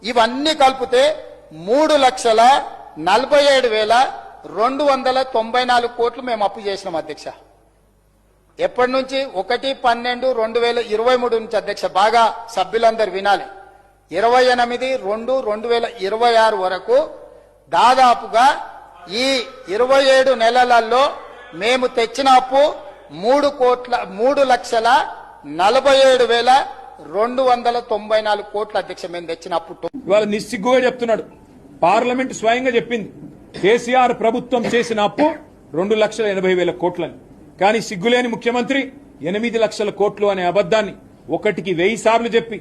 ఇవన్నీ కలిపితే 3,47,294 కోట్లు మేము అప్పు చేసినాం అధ్యక్ష. ఎప్పటి నుంచి? 1/12/2023 నుంచి అధ్యక్ష. బాగా సభ్యులందరూ వినాలి. 28/2/2026 వరకు దాదాపుగా ఈ 27 నెలలలో మేము తెచ్చిన అప్పు 3,47,294 కోట్ల అధ్యక్ష. మేము తెచ్చిన అప్పు. ఇవాళ నిస్సిగ్గుగా చెప్తున్నాడు. పార్లమెంట్ స్వయంగా చెప్పింది కేసీఆర్ ప్రభుత్వం చేసిన అప్పు 2,80,000 కోట్లని. కానీ సిగ్గులేని ముఖ్యమంత్రి 8 లక్షల కోట్లు అనే అబద్దాన్ని 1కి 1000 సార్లు చెప్పి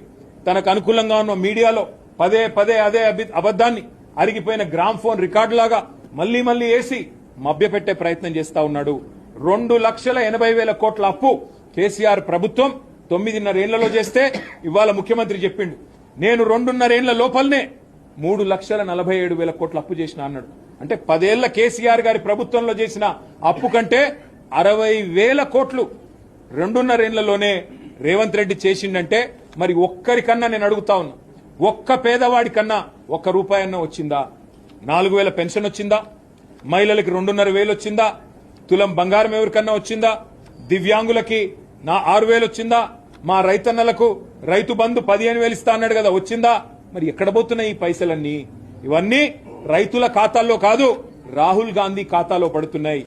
తనకు అనుకూలంగా ఉన్న మీడియాలో పదే పదే అదే అబద్దాన్ని అరిగిపోయిన గ్రామ్ ఫోన్ రికార్డులాగా మళ్లీ మళ్లీ వేసి మభ్యపెట్టే ప్రయత్నం చేస్తా ఉన్నాడు. 2,80,000 కోట్ల అప్పు కేసీఆర్ ప్రభుత్వం 9.5 ఏళ్లలో చేస్తే ఇవాళ ముఖ్యమంత్రి చెప్పిండు నేను 2.5 ఏళ్ల లోపలనే 3,47,000 కోట్ల అప్పు చేసిన అన్నాడు. అంటే 10 ఏళ్ల కేసీఆర్ గారి ప్రభుత్వంలో చేసిన అప్పు కంటే 60,000 కోట్లు 2.5 ఏళ్లలోనే రేవంత్ రెడ్డి చేసిండంటే మరి ఒక్కరికన్నా నేను అడుగుతా ఉన్నా, ఒక్క పేదవాడి కన్నా ₹1 అన్నా వచ్చిందా? 4,000 పెన్షన్ వచ్చిందా? మహిళలకి 2,500 వచ్చిందా? తులం బంగారం ఎవరికన్నా వచ్చిందా? దివ్యాంగులకి 6,000 వచ్చిందా? మా రైతన్నలకు రైతు బంధు 15,000 ఇస్తా అన్నాడు కదా, వచ్చిందా? మరి ఎక్కడ పోతున్నాయి ఈ పైసలన్నీ? ఇవన్నీ రైతుల ఖాతాల్లో కాదు, రాహుల్ గాంధీ ఖాతాలో పడుతున్నాయి.